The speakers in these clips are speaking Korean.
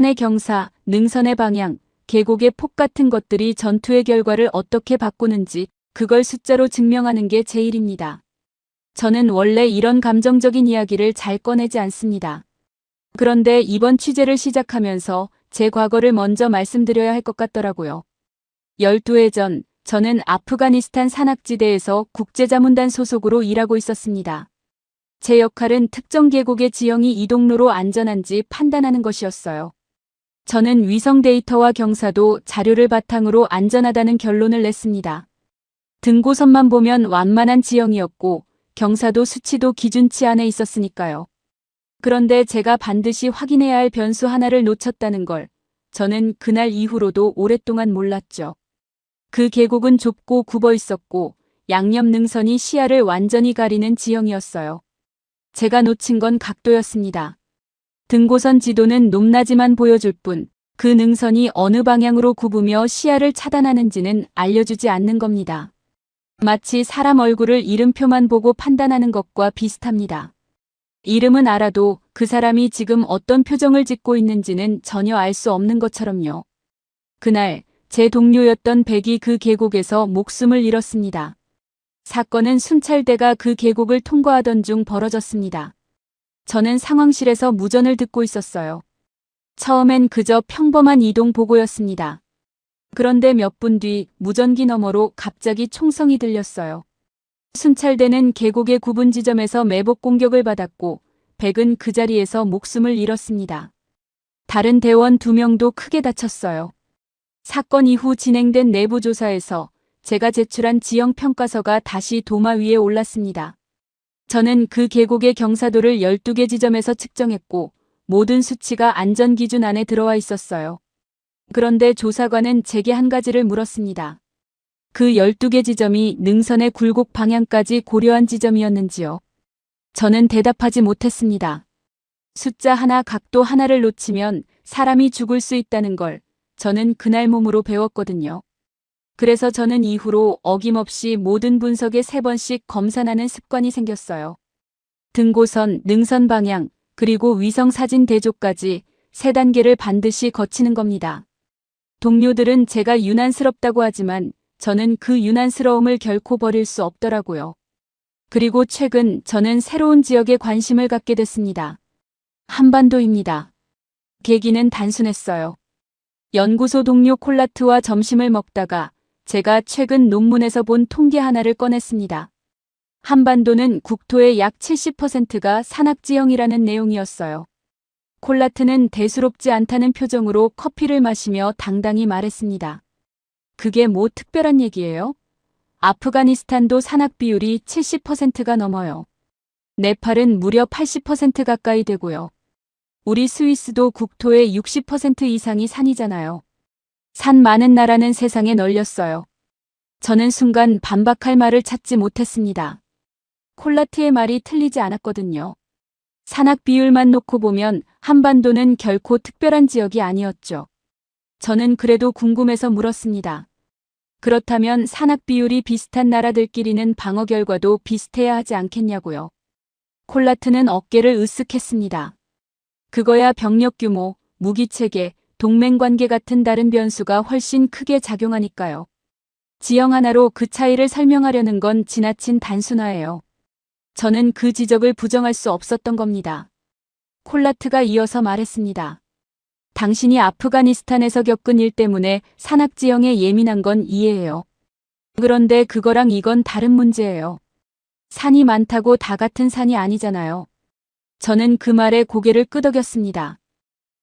내 경사, 능선의 방향, 계곡의 폭 같은 것들이 전투의 결과를 어떻게 바꾸는지 그걸 숫자로 증명하는 게 제 일입니다. 저는 원래 이런 감정적인 이야기를 잘 꺼내지 않습니다. 그런데 이번 취재를 시작하면서 제 과거를 먼저 말씀드려야 할 것 같더라고요. 12해 전 저는 아프가니스탄 산악지대에서 국제자문단 소속으로 일하고 있었습니다. 제 역할은 특정 계곡의 지형이 이동로로 안전한지 판단하는 것이었어요. 저는 위성 데이터와 경사도 자료를 바탕으로 안전하다는 결론을 냈습니다. 등고선만 보면 완만한 지형이었고 경사도 수치도 기준치 안에 있었으니까요. 그런데 제가 반드시 확인해야 할 변수 하나를 놓쳤다는 걸 저는 그날 이후로도 오랫동안 몰랐죠. 그 계곡은 좁고 굽어 있었고 양옆 능선이 시야를 완전히 가리는 지형이었어요. 제가 놓친 건 각도였습니다. 등고선 지도는 높낮이만 보여줄 뿐 그 능선이 어느 방향으로 굽으며 시야를 차단하는지는 알려주지 않는 겁니다. 마치 사람 얼굴을 이름표만 보고 판단하는 것과 비슷합니다. 이름은 알아도 그 사람이 지금 어떤 표정을 짓고 있는지는 전혀 알 수 없는 것처럼요. 그날 제 동료였던 백이 그 계곡에서 목숨을 잃었습니다. 사건은 순찰대가 그 계곡을 통과하던 중 벌어졌습니다. 저는 상황실에서 무전을 듣고 있었어요. 처음엔 그저 평범한 이동 보고였습니다. 그런데 몇 분 뒤 무전기 너머로 갑자기 총성이 들렸어요. 순찰대는 계곡의 구분 지점에서 매복 공격을 받았고 백은 그 자리에서 목숨을 잃었습니다. 다른 대원 2명도 크게 다쳤어요. 사건 이후 진행된 내부 조사에서 제가 제출한 지형 평가서가 다시 도마 위에 올랐습니다. 저는 그 계곡의 경사도를 12개 지점에서 측정했고 모든 수치가 안전기준 안에 들어와 있었어요. 그런데 조사관은 제게 한 가지를 물었습니다. 그 12개 지점이 능선의 굴곡 방향까지 고려한 지점이었는지요. 저는 대답하지 못했습니다. 숫자 하나, 각도 하나를 놓치면 사람이 죽을 수 있다는 걸 저는 그날 몸으로 배웠거든요. 그래서 저는 이후로 어김없이 모든 분석에 3번씩 검산하는 습관이 생겼어요. 등고선, 능선 방향, 그리고 위성 사진 대조까지 3단계를 반드시 거치는 겁니다. 동료들은 제가 유난스럽다고 하지만 저는 그 유난스러움을 결코 버릴 수 없더라고요. 그리고 최근 저는 새로운 지역에 관심을 갖게 됐습니다. 한반도입니다. 계기는 단순했어요. 연구소 동료 콜라트와 점심을 먹다가 제가 최근 논문에서 본 통계 하나를 꺼냈습니다. 한반도는 국토의 약 70%가 산악지형이라는 내용이었어요. 콜라트는 대수롭지 않다는 표정으로 커피를 마시며 당당히 말했습니다. 그게 뭐 특별한 얘기예요? 아프가니스탄도 산악 비율이 70%가 넘어요. 네팔은 무려 80% 가까이 되고요. 우리 스위스도 국토의 60% 이상이 산이잖아요. 산 많은 나라는 세상에 널렸어요. 저는 순간 반박할 말을 찾지 못했습니다. 콜라트의 말이 틀리지 않았거든요. 산악 비율만 놓고 보면 한반도는 결코 특별한 지역이 아니었죠. 저는 그래도 궁금해서 물었습니다. 그렇다면 산악 비율이 비슷한 나라들끼리는 방어 결과도 비슷해야 하지 않겠냐고요. 콜라트는 어깨를 으쓱했습니다. 그거야 병력 규모, 무기 체계, 동맹 관계 같은 다른 변수가 훨씬 크게 작용하니까요. 지형 하나로 그 차이를 설명하려는 건 지나친 단순화예요. 저는 그 지적을 부정할 수 없었던 겁니다. 콜라트가 이어서 말했습니다. 당신이 아프가니스탄에서 겪은 일 때문에 산악 지형에 예민한 건 이해해요. 그런데 그거랑 이건 다른 문제예요. 산이 많다고 다 같은 산이 아니잖아요. 저는 그 말에 고개를 끄덕였습니다.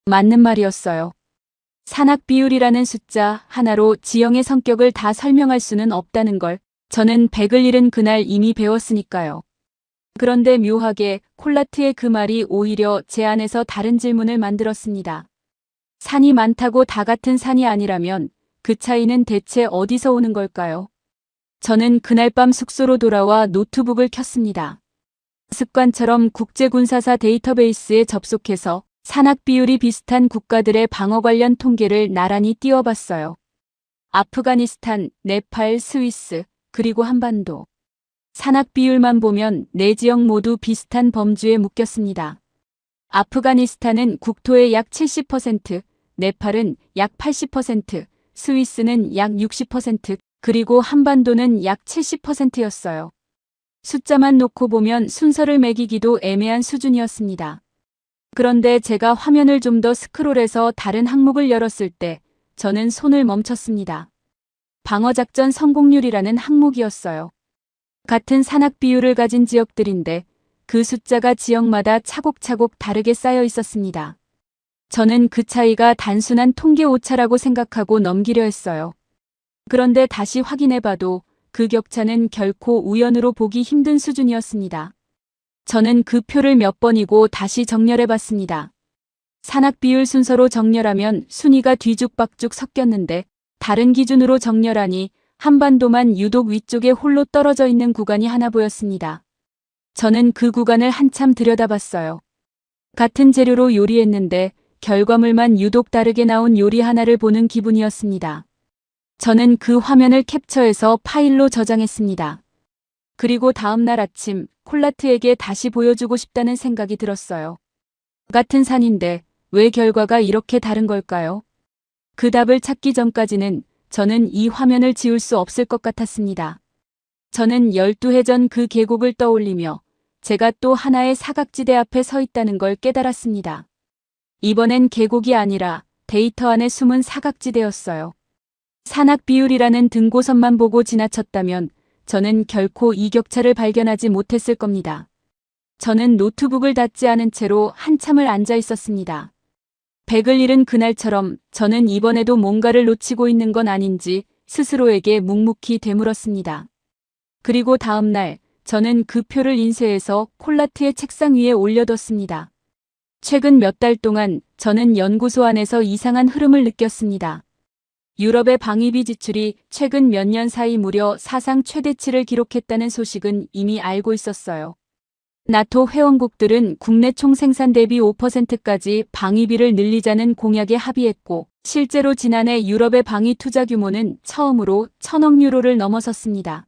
맞는 말이었어요. 산악 비율이라는 숫자 하나로 지형의 성격을 다 설명할 수는 없다는 걸 저는 백을 잃은 그날 이미 배웠으니까요. 그런데 묘하게 콜라트의 그 말이 오히려 제 안에서 다른 질문을 만들었습니다. 산이 많다고 다 같은 산이 아니라면 그 차이는 대체 어디서 오는 걸까요? 저는 그날 밤 숙소로 돌아와 노트북을 켰습니다. 습관처럼 국제군사사 데이터베이스에 접속해서 산악 비율이 비슷한 국가들의 방어 관련 통계를 나란히 띄워봤어요. 아프가니스탄, 네팔, 스위스, 그리고 한반도. 산악 비율만 보면 4지역 모두 비슷한 범주에 묶였습니다. 아프가니스탄은 국토의 약 70%, 네팔은 약 80%, 스위스는 약 60%, 그리고 한반도는 약 70%였어요. 숫자만 놓고 보면 순서를 매기기도 애매한 수준이었습니다. 그런데 제가 화면을 좀 더 스크롤해서 다른 항목을 열었을 때 저는 손을 멈췄습니다. 방어작전 성공률이라는 항목이었어요. 같은 산악 비율을 가진 지역들인데 그 숫자가 지역마다 차곡차곡 다르게 쌓여 있었습니다. 저는 그 차이가 단순한 통계 오차라고 생각하고 넘기려 했어요. 그런데 다시 확인해봐도 그 격차는 결코 우연으로 보기 힘든 수준이었습니다. 저는 그 표를 몇 번이고 다시 정렬해봤습니다. 산악 비율 순서로 정렬하면 순위가 뒤죽박죽 섞였는데 다른 기준으로 정렬하니 한반도만 유독 위쪽에 홀로 떨어져 있는 구간이 하나 보였습니다. 저는 그 구간을 한참 들여다봤어요. 같은 재료로 요리했는데 결과물만 유독 다르게 나온 요리 하나를 보는 기분이었습니다. 저는 그 화면을 캡처해서 파일로 저장했습니다. 그리고 다음 날 아침 콜라트에게 다시 보여주고 싶다는 생각이 들었어요. 같은 산인데 왜 결과가 이렇게 다른 걸까요? 그 답을 찾기 전까지는 저는 이 화면을 지울 수 없을 것 같았습니다. 저는 12해 전 그 계곡을 떠올리며 제가 또 하나의 사각지대 앞에 서 있다는 걸 깨달았습니다. 이번엔 계곡이 아니라 데이터 안에 숨은 사각지대였어요. 산악 비율이라는 등고선만 보고 지나쳤다면 저는 결코 이 격차를 발견하지 못했을 겁니다. 저는 노트북을 닫지 않은 채로 한참을 앉아 있었습니다. 백을 잃은 그날처럼 저는 이번에도 뭔가를 놓치고 있는 건 아닌지 스스로에게 묵묵히 되물었습니다. 그리고 다음 날 저는 그 표를 인쇄해서 콜라트의 책상 위에 올려뒀습니다. 최근 몇 달 동안 저는 연구소 안에서 이상한 흐름을 느꼈습니다. 유럽의 방위비 지출이 최근 몇 년 사이 무려 사상 최대치를 기록했다는 소식은 이미 알고 있었어요. 나토 회원국들은 국내 총생산 대비 5%까지 방위비를 늘리자는 공약에 합의했고 실제로 지난해 유럽의 방위 투자 규모는 처음으로 1,000억 유로를 넘어섰습니다.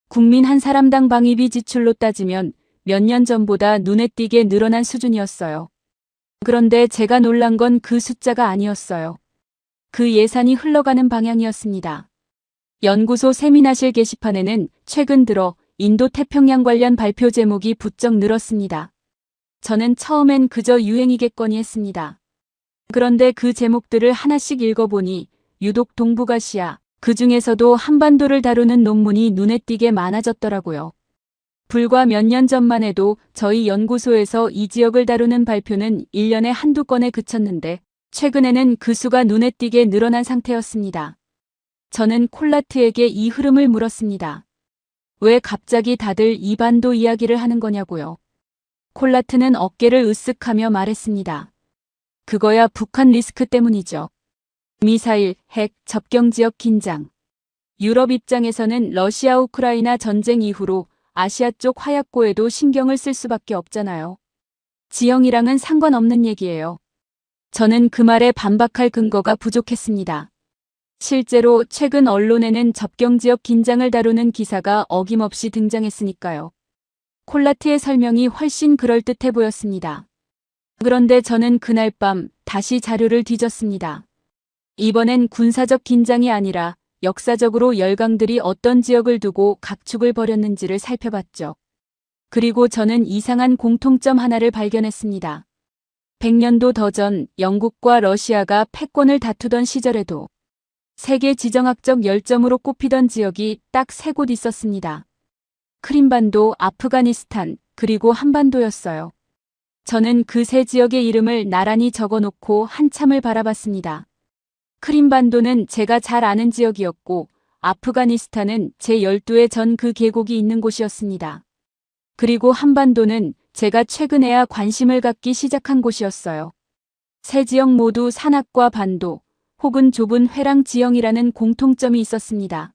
국민 한 사람당 방위비 지출로 따지면 몇 년 전보다 눈에 띄게 늘어난 수준이었어요. 그런데 제가 놀란 건 그 숫자가 아니었어요. 그 예산이 흘러가는 방향이었습니다. 연구소 세미나실 게시판에는 최근 들어 인도 태평양 관련 발표 제목이 부쩍 늘었습니다. 저는 처음엔 그저 유행이겠거니 했습니다. 그런데 그 제목들을 하나씩 읽어보니 유독 동북아시아, 그 중에서도 한반도를 다루는 논문이 눈에 띄게 많아졌더라고요. 불과 몇 년 전만 해도 저희 연구소에서 이 지역을 다루는 발표는 1년에 한두 건에 그쳤는데 최근에는 그 수가 눈에 띄게 늘어난 상태였습니다. 저는 콜라트에게 이 흐름을 물었습니다. 왜 갑자기 다들 이 반도 이야기를 하는 거냐고요. 콜라트는 어깨를 으쓱하며 말했습니다. 그거야 북한 리스크 때문이죠. 미사일, 핵, 접경지역 긴장. 유럽 입장에서는 러시아 우크라이나 전쟁 이후로 아시아 쪽 화약고에도 신경을 쓸 수밖에 없잖아요. 지형이랑은 상관없는 얘기예요. 저는 그 말에 반박할 근거가 부족했습니다. 실제로 최근 언론에는 접경지역 긴장을 다루는 기사가 어김없이 등장했으니까요. 콜라트의 설명이 훨씬 그럴듯해 보였습니다. 그런데 저는 그날 밤 다시 자료를 뒤졌습니다. 이번엔 군사적 긴장이 아니라 역사적으로 열강들이 어떤 지역을 두고 각축을 벌였는지를 살펴봤죠. 그리고 저는 이상한 공통점 하나를 발견했습니다. 100년도 더 전 영국과 러시아가 패권을 다투던 시절에도 세계 지정학적 열점으로 꼽히던 지역이 딱 3곳 있었습니다. 크림반도, 아프가니스탄, 그리고 한반도였어요. 저는 그 3지역의 이름을 나란히 적어놓고 한참을 바라봤습니다. 크림반도는 제가 잘 아는 지역이었고 아프가니스탄은 제 12회 전 그 계곡이 있는 곳이었습니다. 그리고 한반도는 제가 최근에야 관심을 갖기 시작한 곳이었어요. 3지역 모두 산악과 반도 혹은 좁은 회랑 지형이라는 공통점이 있었습니다.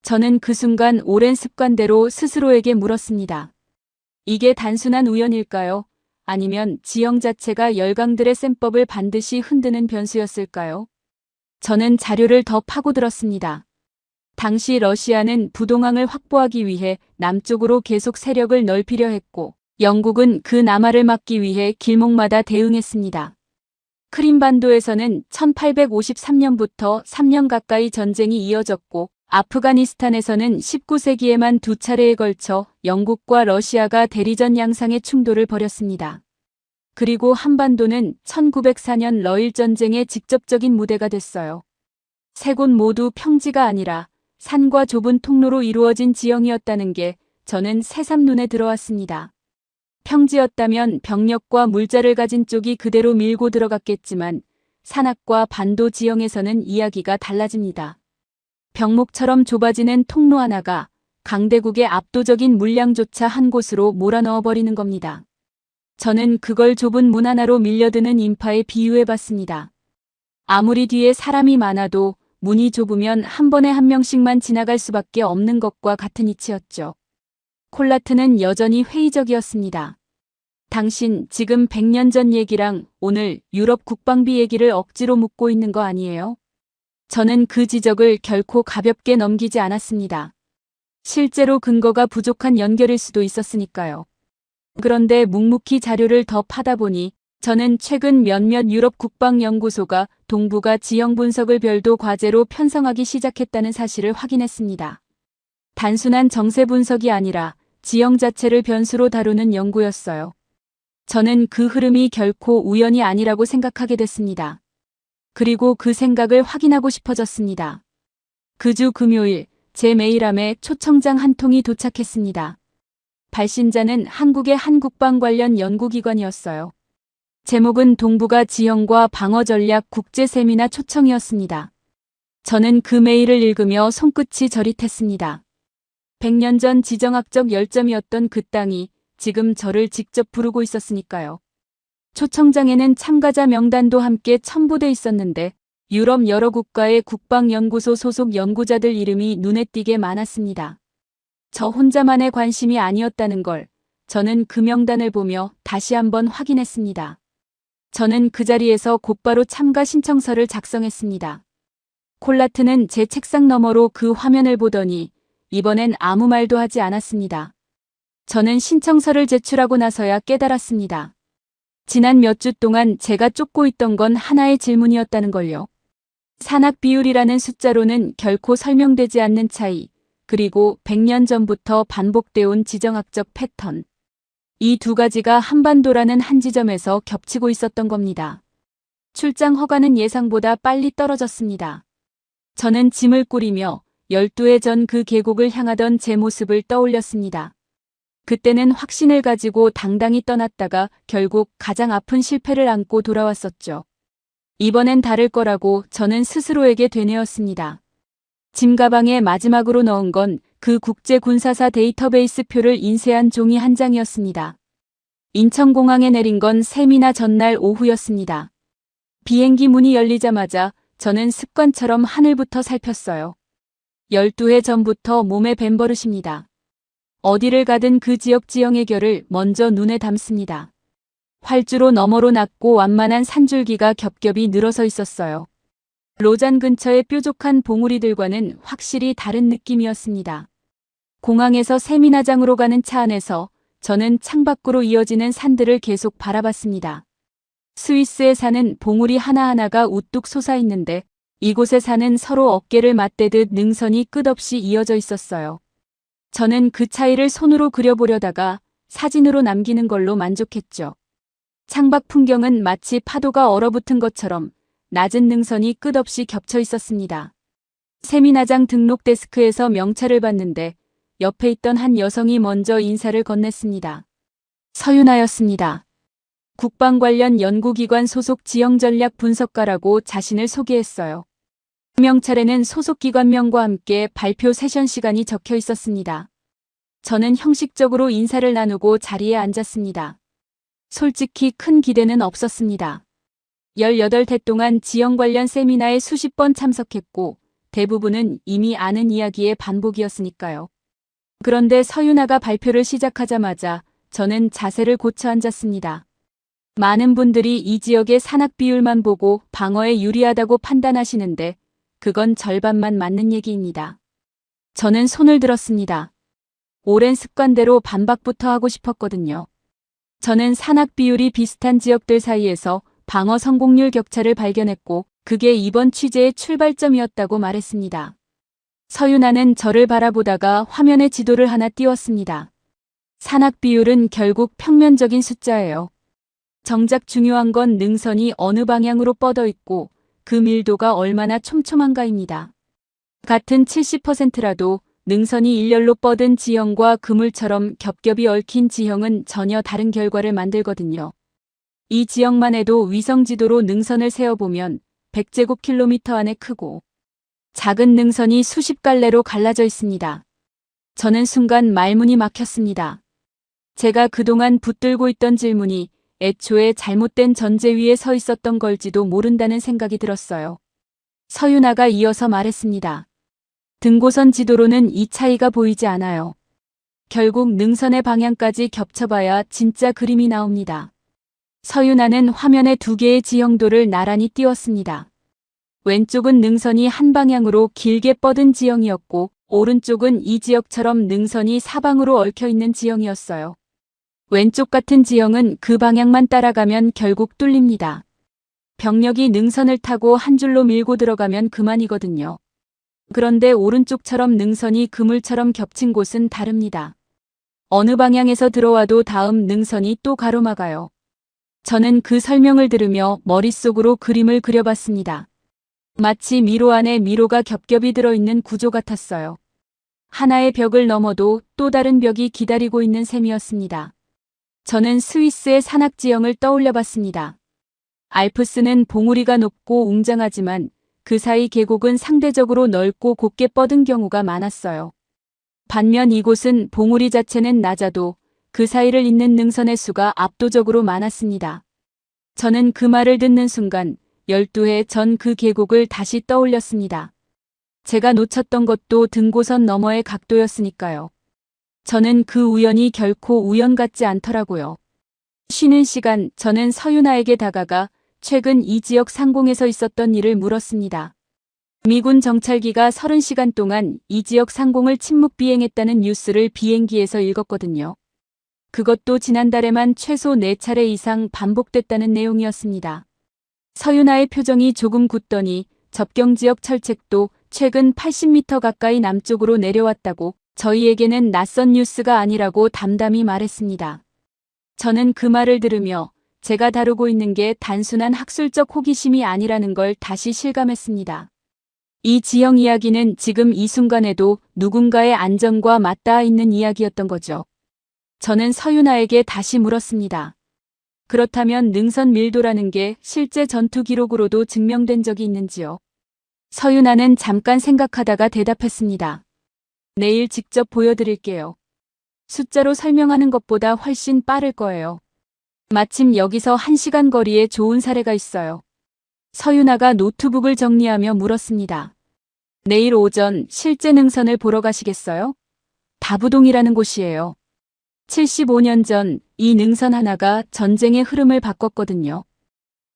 저는 그 순간 오랜 습관대로 스스로에게 물었습니다. 이게 단순한 우연일까요? 아니면 지형 자체가 열강들의 셈법을 반드시 흔드는 변수였을까요? 저는 자료를 더 파고들었습니다. 당시 러시아는 부동항을 확보하기 위해 남쪽으로 계속 세력을 넓히려 했고 영국은 그 남하를 막기 위해 길목마다 대응했습니다. 크림반도에서는 1853년부터 3년 가까이 전쟁이 이어졌고 아프가니스탄에서는 19세기에만 두 차례에 걸쳐 영국과 러시아가 대리전 양상의 충돌을 벌였습니다. 그리고 한반도는 1904년 러일 전쟁의 직접적인 무대가 됐어요. 세 곳 모두 평지가 아니라 산과 좁은 통로로 이루어진 지형이었다는 게 저는 새삼 눈에 들어왔습니다. 평지였다면 병력과 물자를 가진 쪽이 그대로 밀고 들어갔겠지만 산악과 반도 지형에서는 이야기가 달라집니다. 병목처럼 좁아지는 통로 하나가 강대국의 압도적인 물량조차 한 곳으로 몰아넣어버리는 겁니다. 저는 그걸 좁은 문 하나로 밀려드는 인파에 비유해봤습니다. 아무리 뒤에 사람이 많아도 문이 좁으면 한 번에 한 명씩만 지나갈 수밖에 없는 것과 같은 이치였죠. 콜라트는 여전히 회의적이었습니다. 당신 지금 100년 전 얘기랑 오늘 유럽 국방비 얘기를 억지로 묻고 있는 거 아니에요? 저는 그 지적을 결코 가볍게 넘기지 않았습니다. 실제로 근거가 부족한 연결일 수도 있었으니까요. 그런데 묵묵히 자료를 더 파다 보니 저는 최근 몇몇 유럽 국방연구소가 동북아 지형 분석을 별도 과제로 편성하기 시작했다는 사실을 확인했습니다. 단순한 정세 분석이 아니라 지형 자체를 변수로 다루는 연구였어요. 저는 그 흐름이 결코 우연이 아니라고 생각하게 됐습니다. 그리고 그 생각을 확인하고 싶어졌습니다. 그 주 금요일 제 메일함에 초청장 한 통이 도착했습니다. 발신자는 한국의 한 국방 관련 연구기관이었어요. 제목은 동북아 지형과 방어 전략 국제 세미나 초청이었습니다. 저는 그 메일을 읽으며 손끝이 저릿했습니다. 100년 전 지정학적 열점이었던 그 땅이 지금 저를 직접 부르고 있었으니까요. 초청장에는 참가자 명단도 함께 첨부돼 있었는데 유럽 여러 국가의 국방연구소 소속 연구자들 이름이 눈에 띄게 많았습니다. 저 혼자만의 관심이 아니었다는 걸 저는 그 명단을 보며 다시 한번 확인했습니다. 저는 그 자리에서 곧바로 참가 신청서를 작성했습니다. 콜라트는 제 책상 너머로 그 화면을 보더니 이번엔 아무 말도 하지 않았습니다. 저는 신청서를 제출하고 나서야 깨달았습니다. 지난 몇 주 동안 제가 쫓고 있던 건 하나의 질문이었다는 걸요. 산악 비율이라는 숫자로는 결코 설명되지 않는 차이, 그리고 100년 전부터 반복되어 온 지정학적 패턴. 이 두 가지가 한반도라는 한 지점에서 겹치고 있었던 겁니다. 출장 허가는 예상보다 빨리 떨어졌습니다. 저는 짐을 꾸리며 12해 전 그 계곡을 향하던 제 모습을 떠올렸습니다. 그때는 확신을 가지고 당당히 떠났다가 결국 가장 아픈 실패를 안고 돌아왔었죠. 이번엔 다를 거라고 저는 스스로에게 되뇌었습니다. 짐 가방에 마지막으로 넣은 건 그 국제군사사 데이터베이스 표를 인쇄한 종이 한 장이었습니다. 인천공항에 내린 건 세미나 전날 오후였습니다. 비행기 문이 열리자마자 저는 습관처럼 하늘부터 살폈어요. 12해 전부터 몸에 밴 버릇입니다. 어디를 가든 그 지역 지형의 결을 먼저 눈에 담습니다. 활주로 너머로 낮고 완만한 산줄기가 겹겹이 늘어서 있었어요. 로잔 근처의 뾰족한 봉우리들과는 확실히 다른 느낌이었습니다. 공항에서 세미나장으로 가는 차 안에서 저는 창밖으로 이어지는 산들을 계속 바라봤습니다. 스위스의 산은 봉우리 하나하나가 우뚝 솟아있는데 이곳의 산은 서로 어깨를 맞대듯 능선이 끝없이 이어져 있었어요. 저는 그 차이를 손으로 그려보려다가 사진으로 남기는 걸로 만족했죠. 창밖 풍경은 마치 파도가 얼어붙은 것처럼 낮은 능선이 끝없이 겹쳐 있었습니다. 세미나장 등록 데스크에서 명찰을 받는데 옆에 있던 한 여성이 먼저 인사를 건넸습니다. 서윤아였습니다. 국방 관련 연구기관 소속 지형전략 분석가라고 자신을 소개했어요. 명찰에는 소속 기관명과 함께 발표 세션 시간이 적혀 있었습니다. 저는 형식적으로 인사를 나누고 자리에 앉았습니다. 솔직히 큰 기대는 없었습니다. 18회 동안 지형 관련 세미나에 수십 번 참석했고 대부분은 이미 아는 이야기의 반복이었으니까요. 그런데 서윤아가 발표를 시작하자마자 저는 자세를 고쳐 앉았습니다. 많은 분들이 이 지역의 산악 비율만 보고 방어에 유리하다고 판단하시는데 그건 절반만 맞는 얘기입니다. 저는 손을 들었습니다. 오랜 습관대로 반박부터 하고 싶었거든요. 저는 산악 비율이 비슷한 지역들 사이에서 방어 성공률 격차를 발견했고 그게 이번 취재의 출발점이었다고 말했습니다. 서윤아는 저를 바라보다가 화면에 지도를 하나 띄웠습니다. 산악 비율은 결국 평면적인 숫자예요. 정작 중요한 건 능선이 어느 방향으로 뻗어 있고 그 밀도가 얼마나 촘촘한가입니다. 같은 70%라도 능선이 일렬로 뻗은 지형과 그물처럼 겹겹이 얽힌 지형은 전혀 다른 결과를 만들거든요. 이 지역만 해도 위성지도로 능선을 세어보면 100제곱킬로미터 안에 크고 작은 능선이 수십 갈래로 갈라져 있습니다. 저는 순간 말문이 막혔습니다. 제가 그동안 붙들고 있던 질문이 애초에 잘못된 전제 위에 서 있었던 걸지도 모른다는 생각이 들었어요. 서윤아가 이어서 말했습니다. 등고선 지도로는 이 차이가 보이지 않아요. 결국 능선의 방향까지 겹쳐봐야 진짜 그림이 나옵니다. 서윤아는 화면에 두 개의 지형도를 나란히 띄웠습니다. 왼쪽은 능선이 한 방향으로 길게 뻗은 지형이었고 오른쪽은 이 지역처럼 능선이 사방으로 얽혀있는 지형이었어요. 왼쪽 같은 지형은 그 방향만 따라가면 결국 뚫립니다. 병력이 능선을 타고 한 줄로 밀고 들어가면 그만이거든요. 그런데 오른쪽처럼 능선이 그물처럼 겹친 곳은 다릅니다. 어느 방향에서 들어와도 다음 능선이 또 가로막아요. 저는 그 설명을 들으며 머릿속으로 그림을 그려봤습니다. 마치 미로 안에 미로가 겹겹이 들어있는 구조 같았어요. 하나의 벽을 넘어도 또 다른 벽이 기다리고 있는 셈이었습니다. 저는 스위스의 산악 지형을 떠올려 봤습니다. 알프스는 봉우리가 높고 웅장하지만 그 사이 계곡은 상대적으로 넓고 곱게 뻗은 경우가 많았어요. 반면 이곳은 봉우리 자체는 낮아도 그 사이를 잇는 능선의 수가 압도적으로 많았습니다. 저는 그 말을 듣는 순간 12해 전 그 계곡을 다시 떠올렸습니다. 제가 놓쳤던 것도 등고선 너머의 각도였으니까요. 저는 그 우연이 결코 우연 같지 않더라고요. 쉬는 시간 저는 서윤아에게 다가가 최근 이 지역 상공에서 있었던 일을 물었습니다. 미군 정찰기가 30시간 동안 이 지역 상공을 침묵 비행했다는 뉴스를 비행기에서 읽었거든요. 그것도 지난달에만 최소 4차례 이상 반복됐다는 내용이었습니다. 서윤아의 표정이 조금 굳더니 접경지역 철책도 최근 80m 가까이 남쪽으로 내려왔다고 저희에게는 낯선 뉴스가 아니라고 담담히 말했습니다. 저는 그 말을 들으며 제가 다루고 있는 게 단순한 학술적 호기심이 아니라는 걸 다시 실감했습니다. 이 지형 이야기는 지금 이 순간에도 누군가의 안전과 맞닿아 있는 이야기였던 거죠. 저는 서윤아에게 다시 물었습니다. 그렇다면 능선 밀도라는 게 실제 전투 기록으로도 증명된 적이 있는지요? 서윤아는 잠깐 생각하다가 대답했습니다. 내일 직접 보여드릴게요. 숫자로 설명하는 것보다 훨씬 빠를 거예요. 마침 여기서 1시간 거리에 좋은 사례가 있어요. 서윤아가 노트북을 정리하며 물었습니다. 내일 오전 실제 능선을 보러 가시겠어요? 다부동이라는 곳이에요. 75년 전 이 능선 하나가 전쟁의 흐름을 바꿨거든요.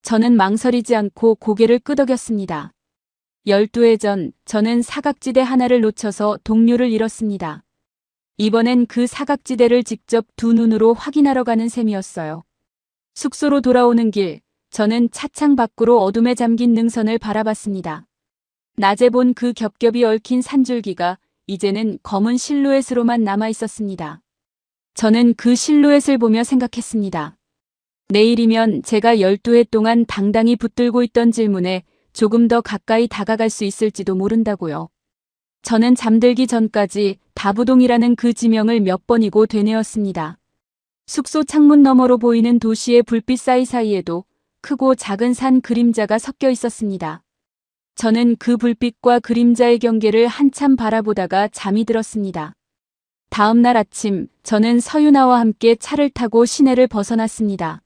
저는 망설이지 않고 고개를 끄덕였습니다. 12해 전 저는 사각지대 하나를 놓쳐서 동료를 잃었습니다. 이번엔 그 사각지대를 직접 두 눈으로 확인하러 가는 셈이었어요. 숙소로 돌아오는 길, 저는 차창 밖으로 어둠에 잠긴 능선을 바라봤습니다. 낮에 본 그 겹겹이 얽힌 산줄기가 이제는 검은 실루엣으로만 남아 있었습니다. 저는 그 실루엣을 보며 생각했습니다. 내일이면 제가 12해 동안 당당히 붙들고 있던 질문에 조금 더 가까이 다가갈 수 있을지도 모른다고요. 저는 잠들기 전까지 다부동이라는 그 지명을 몇 번이고 되뇌었습니다. 숙소 창문 너머로 보이는 도시의 불빛 사이사이에도 크고 작은 산 그림자가 섞여 있었습니다. 저는 그 불빛과 그림자의 경계를 한참 바라보다가 잠이 들었습니다. 다음 날 아침 저는 서윤아와 함께 차를 타고 시내를 벗어났습니다.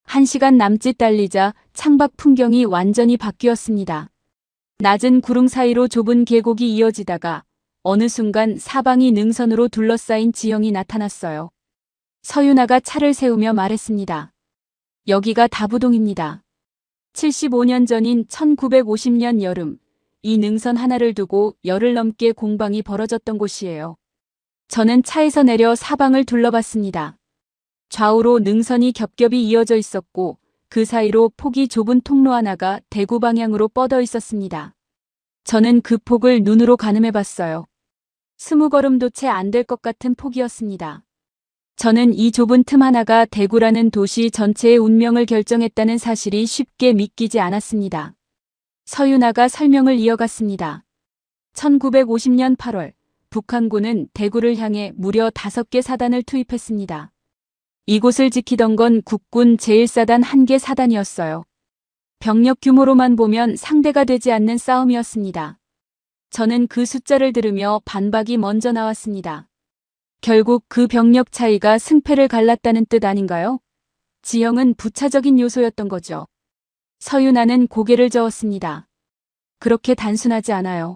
1시간 남짓 달리자 창밖 풍경이 완전히 바뀌었습니다. 낮은 구릉 사이로 좁은 계곡이 이어지다가 어느 순간 사방이 능선으로 둘러싸인 지형이 나타났어요. 서윤아가 차를 세우며 말했습니다. 여기가 다부동입니다. 75년 전인 1950년 여름, 이 능선 하나를 두고 열흘 넘게 공방이 벌어졌던 곳이에요. 저는 차에서 내려 사방을 둘러봤습니다. 좌우로 능선이 겹겹이 이어져 있었고 그 사이로 폭이 좁은 통로 하나가 대구 방향으로 뻗어 있었습니다. 저는 그 폭을 눈으로 가늠해 봤어요. 20걸음도 채 안 될 것 같은 폭이었습니다. 저는 이 좁은 틈 하나가 대구라는 도시 전체의 운명을 결정했다는 사실이 쉽게 믿기지 않았습니다. 서윤아가 설명을 이어갔습니다. 1950년 8월, 북한군은 대구를 향해 무려 5개 사단을 투입했습니다. 이곳을 지키던 건 국군 제1사단 1개 사단이었어요. 병력 규모로만 보면 상대가 되지 않는 싸움이었습니다. 저는 그 숫자를 들으며 반박이 먼저 나왔습니다. 결국 그 병력 차이가 승패를 갈랐다는 뜻 아닌가요? 지형은 부차적인 요소였던 거죠. 서윤아는 고개를 저었습니다. 그렇게 단순하지 않아요.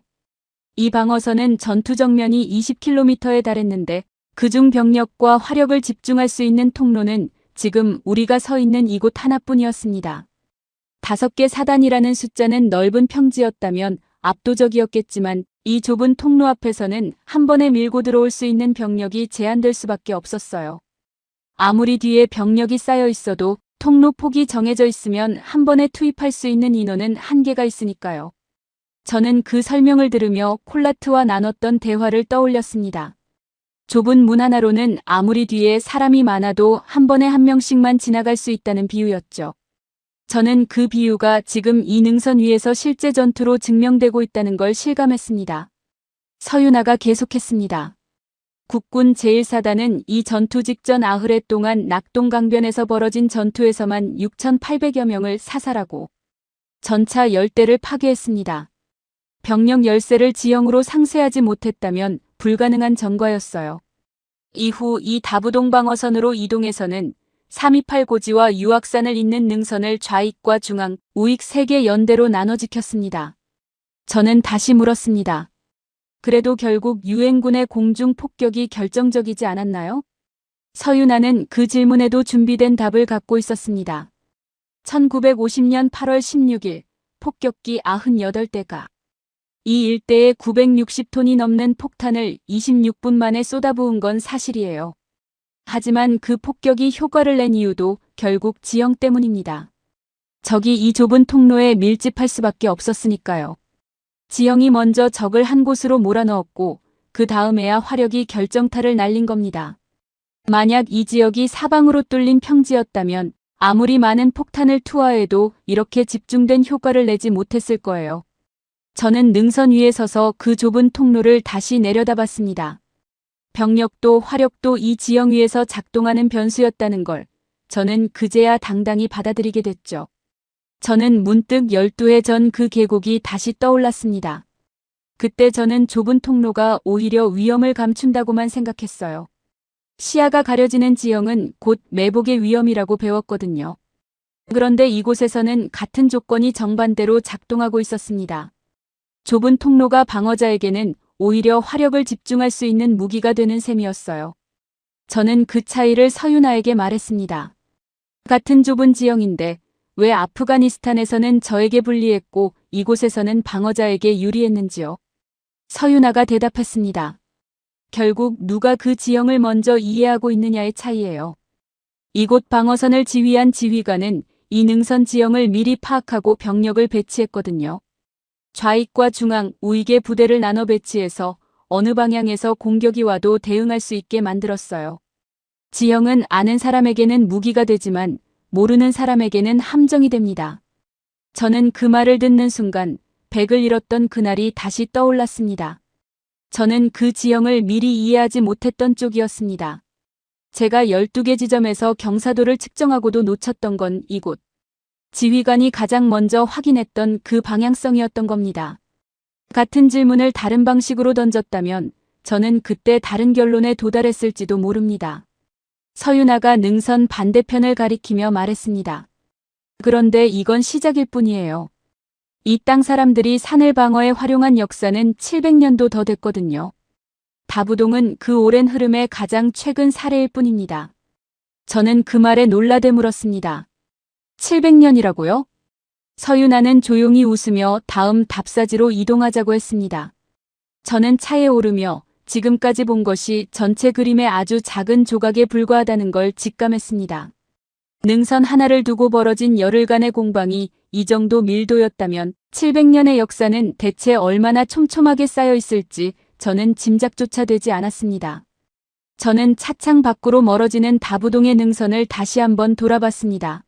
이 방어선은 전투 정면이 20km에 달했는데 그중 병력과 화력을 집중할 수 있는 통로는 지금 우리가 서 있는 이곳 하나뿐이었습니다. 5개 사단이라는 숫자는 넓은 평지였다면 압도적이었겠지만 이 좁은 통로 앞에서는 한 번에 밀고 들어올 수 있는 병력이 제한될 수밖에 없었어요. 아무리 뒤에 병력이 쌓여 있어도 통로 폭이 정해져 있으면 한 번에 투입할 수 있는 인원은 한계가 있으니까요. 저는 그 설명을 들으며 콜라트와 나눴던 대화를 떠올렸습니다. 좁은 문 하나로는 아무리 뒤에 사람이 많아도 한 번에 한 명씩만 지나갈 수 있다는 비유였죠. 저는 그 비유가 지금 이 능선 위에서 실제 전투로 증명되고 있다는 걸 실감했습니다. 서윤아가 계속했습니다. 국군 제1사단은 이 전투 직전 8해 동안 낙동강변에서 벌어진 전투에서만 6,800여 명을 사살하고 전차 10대를 파괴했습니다. 병력 열세를 지형으로 상쇄하지 못했다면 불가능한 전과였어요. 이후 이 다부동 방어선으로 이동해서는 328 고지와 유악산을 잇는 능선을 좌익과 중앙, 우익 3개 연대로 나눠 지켰습니다. 저는 다시 물었습니다. 그래도 결국 유엔군의 공중 폭격이 결정적이지 않았나요? 서윤아는 그 질문에도 준비된 답을 갖고 있었습니다. 1950년 8월 16일 폭격기 98대가 이 일대에 960톤이 넘는 폭탄을 26분 만에 쏟아부은 건 사실이에요. 하지만 그 폭격이 효과를 낸 이유도 결국 지형 때문입니다. 적이 이 좁은 통로에 밀집할 수밖에 없었으니까요. 지형이 먼저 적을 한 곳으로 몰아넣었고 그 다음에야 화력이 결정타를 날린 겁니다. 만약 이 지역이 사방으로 뚫린 평지였다면 아무리 많은 폭탄을 투하해도 이렇게 집중된 효과를 내지 못했을 거예요. 저는 능선 위에 서서 그 좁은 통로를 다시 내려다봤습니다. 병력도 화력도 이 지형 위에서 작동하는 변수였다는 걸 저는 그제야 당당히 받아들이게 됐죠. 저는 문득 12해 전 그 계곡이 다시 떠올랐습니다. 그때 저는 좁은 통로가 오히려 위험을 감춘다고만 생각했어요. 시야가 가려지는 지형은 곧 매복의 위험이라고 배웠거든요. 그런데 이곳에서는 같은 조건이 정반대로 작동하고 있었습니다. 좁은 통로가 방어자에게는 오히려 화력을 집중할 수 있는 무기가 되는 셈이었어요. 저는 그 차이를 서윤아에게 말했습니다. 같은 좁은 지형인데 왜 아프가니스탄에서는 저에게 불리했고 이곳에서는 방어자에게 유리했는지요? 서윤아가 대답했습니다. 결국 누가 그 지형을 먼저 이해하고 있느냐의 차이예요. 이곳 방어선을 지휘한 지휘관은 이 능선 지형을 미리 파악하고 병력을 배치했거든요. 좌익과 중앙, 우익의 부대를 나눠 배치해서 어느 방향에서 공격이 와도 대응할 수 있게 만들었어요. 지형은 아는 사람에게는 무기가 되지만 모르는 사람에게는 함정이 됩니다. 저는 그 말을 듣는 순간 백을 잃었던 그날이 다시 떠올랐습니다. 저는 그 지형을 미리 이해하지 못했던 쪽이었습니다. 제가 12개 지점에서 경사도를 측정하고도 놓쳤던 건 이곳. 지휘관이 가장 먼저 확인했던 그 방향성이었던 겁니다. 같은 질문을 다른 방식으로 던졌다면 저는 그때 다른 결론에 도달했을지도 모릅니다. 서윤아가 능선 반대편을 가리키며 말했습니다. 그런데 이건 시작일 뿐이에요. 이 땅 사람들이 산을 방어에 활용한 역사는 700년도 더 됐거든요. 다부동은 그 오랜 흐름의 가장 최근 사례일 뿐입니다. 저는 그 말에 놀라되 물었습니다. 700년이라고요? 서윤아는 조용히 웃으며 다음 답사지로 이동하자고 했습니다. 저는 차에 오르며 지금까지 본 것이 전체 그림의 아주 작은 조각에 불과하다는 걸 직감했습니다. 능선 하나를 두고 벌어진 열흘간의 공방이 이 정도 밀도였다면 700년의 역사는 대체 얼마나 촘촘하게 쌓여 있을지 저는 짐작조차 되지 않았습니다. 저는 차창 밖으로 멀어지는 다부동의 능선을 다시 한번 돌아봤습니다.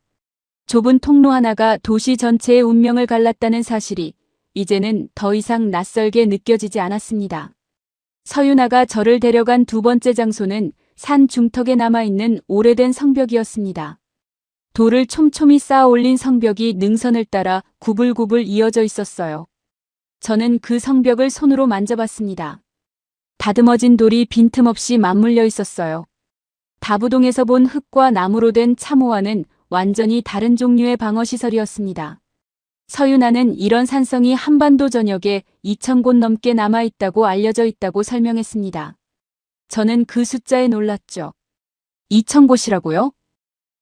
좁은 통로 하나가 도시 전체의 운명을 갈랐다는 사실이 이제는 더 이상 낯설게 느껴지지 않았습니다. 서윤아가 저를 데려간 두 번째 장소는 산 중턱에 남아있는 오래된 성벽이었습니다. 돌을 촘촘히 쌓아 올린 성벽이 능선을 따라 구불구불 이어져 있었어요. 저는 그 성벽을 손으로 만져봤습니다. 다듬어진 돌이 빈틈없이 맞물려 있었어요. 다부동에서 본 흙과 나무로 된 참호와는 완전히 다른 종류의 방어시설이었습니다. 서윤아는 이런 산성이 한반도 전역에 2,000곳 넘게 남아있다고 알려져 있다고 설명했습니다. 저는 그 숫자에 놀랐죠. 2,000곳이라고요?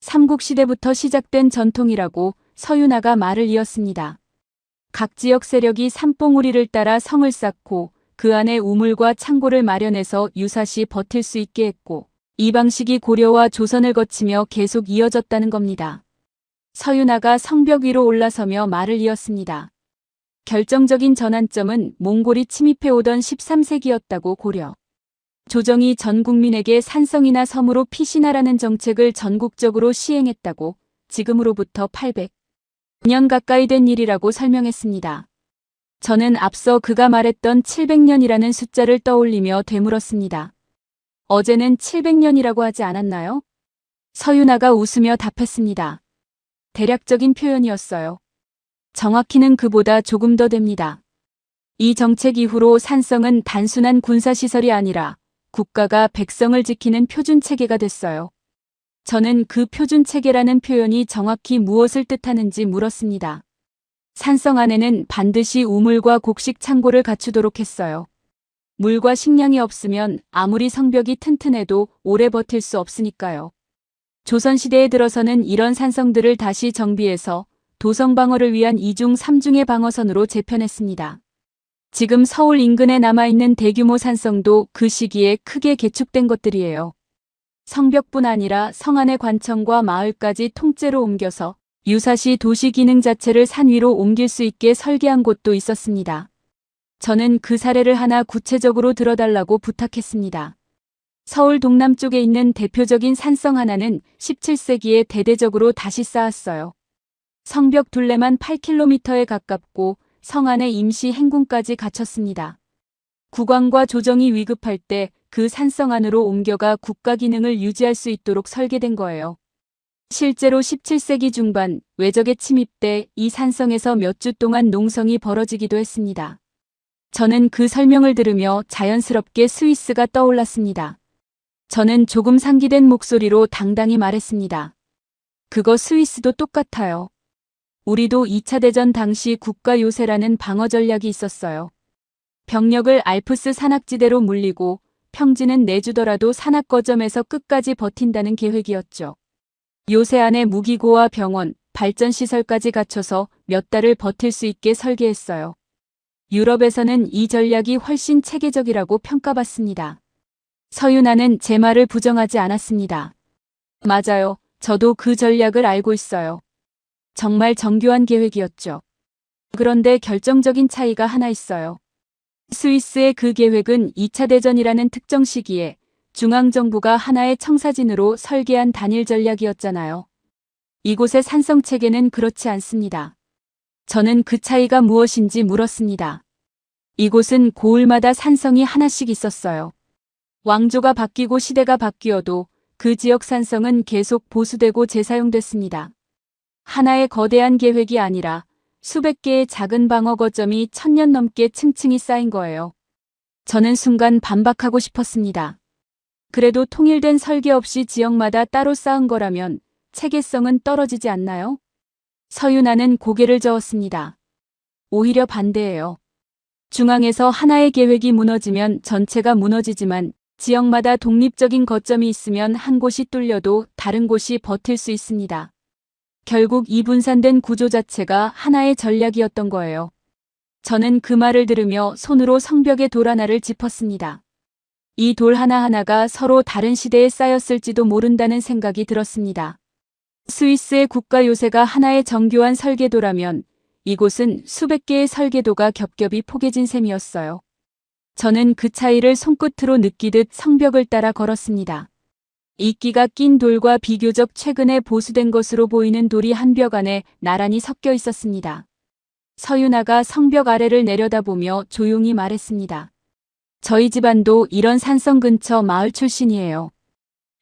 삼국시대부터 시작된 전통이라고 서윤아가 말을 이었습니다. 각 지역 세력이 산봉우리를 따라 성을 쌓고 그 안에 우물과 창고를 마련해서 유사시 버틸 수 있게 했고 이 방식이 고려와 조선을 거치며 계속 이어졌다는 겁니다. 서윤아가 성벽 위로 올라서며 말을 이었습니다. 결정적인 전환점은 몽골이 침입해 오던 13세기였다고 고려. 조정이 전 국민에게 산성이나 섬으로 피신하라는 정책을 전국적으로 시행했다고 지금으로부터 800년 가까이 된 일이라고 설명했습니다. 저는 앞서 그가 말했던 700년이라는 숫자를 떠올리며 되물었습니다. 어제는 700년이라고 하지 않았나요? 서윤아가 웃으며 답했습니다. 대략적인 표현이었어요. 정확히는 그보다 조금 더 됩니다. 이 정책 이후로 산성은 단순한 군사시설이 아니라 국가가 백성을 지키는 표준체계가 됐어요. 저는 그 표준체계라는 표현이 정확히 무엇을 뜻하는지 물었습니다. 산성 안에는 반드시 우물과 곡식 창고를 갖추도록 했어요. 물과 식량이 없으면 아무리 성벽이 튼튼해도 오래 버틸 수 없으니까요. 조선시대에 들어서는 이런 산성들을 다시 정비해서 도성방어를 위한 2중 3중의 방어선으로 재편했습니다. 지금 서울 인근에 남아있는 대규모 산성도 그 시기에 크게 개축된 것들이에요. 성벽뿐 아니라 성 안의 관청과 마을까지 통째로 옮겨서 유사시 도시 기능 자체를 산 위로 옮길 수 있게 설계한 곳도 있었습니다. 저는 그 사례를 하나 구체적으로 들어달라고 부탁했습니다. 서울 동남쪽에 있는 대표적인 산성 하나는 17세기에 대대적으로 다시 쌓았어요. 성벽 둘레만 8km에 가깝고 성 안에 임시 행궁까지 갖췄습니다. 국왕과 조정이 위급할 때 그 산성 안으로 옮겨가 국가 기능을 유지할 수 있도록 설계된 거예요. 실제로 17세기 중반 외적의 침입 때 이 산성에서 몇 주 동안 농성이 벌어지기도 했습니다. 저는 그 설명을 들으며 자연스럽게 스위스가 떠올랐습니다. 저는 조금 상기된 목소리로 당당히 말했습니다. 그거 스위스도 똑같아요. 우리도 2차 대전 당시 국가 요새라는 방어 전략이 있었어요. 병력을 알프스 산악지대로 물리고 평지는 내주더라도 산악 거점에서 끝까지 버틴다는 계획이었죠. 요새 안에 무기고와 병원, 발전시설까지 갖춰서 몇 달을 버틸 수 있게 설계했어요. 유럽에서는 이 전략이 훨씬 체계적이라고 평가받습니다. 서윤아는 제 말을 부정하지 않았습니다. 맞아요. 저도 그 전략을 알고 있어요. 정말 정교한 계획이었죠. 그런데 결정적인 차이가 하나 있어요. 스위스의 그 계획은 2차 대전이라는 특정 시기에 중앙정부가 하나의 청사진으로 설계한 단일 전략이었잖아요. 이곳의 산성체계는 그렇지 않습니다. 저는 그 차이가 무엇인지 물었습니다. 이곳은 고을마다 산성이 하나씩 있었어요. 왕조가 바뀌고 시대가 바뀌어도 그 지역 산성은 계속 보수되고 재사용됐습니다. 하나의 거대한 계획이 아니라 수백 개의 작은 방어 거점이 1000년 넘게 층층이 쌓인 거예요. 저는 순간 반박하고 싶었습니다. 그래도 통일된 설계 없이 지역마다 따로 쌓은 거라면 체계성은 떨어지지 않나요? 서윤아는 고개를 저었습니다. 오히려 반대예요. 중앙에서 하나의 계획이 무너지면 전체가 무너지지만 지역마다 독립적인 거점이 있으면 한 곳이 뚫려도 다른 곳이 버틸 수 있습니다. 결국 이 분산된 구조 자체가 하나의 전략이었던 거예요. 저는 그 말을 들으며 손으로 성벽의 돌 하나를 짚었습니다. 이 돌 하나하나가 서로 다른 시대에 쌓였을지도 모른다는 생각이 들었습니다. 스위스의 국가 요새가 하나의 정교한 설계도라면 이곳은 수백 개의 설계도가 겹겹이 포개진 셈이었어요. 저는 그 차이를 손끝으로 느끼듯 성벽을 따라 걸었습니다. 이끼가 낀 돌과 비교적 최근에 보수된 것으로 보이는 돌이 한 벽 안에 나란히 섞여 있었습니다. 서윤아가 성벽 아래를 내려다보며 조용히 말했습니다. 저희 집안도 이런 산성 근처 마을 출신이에요.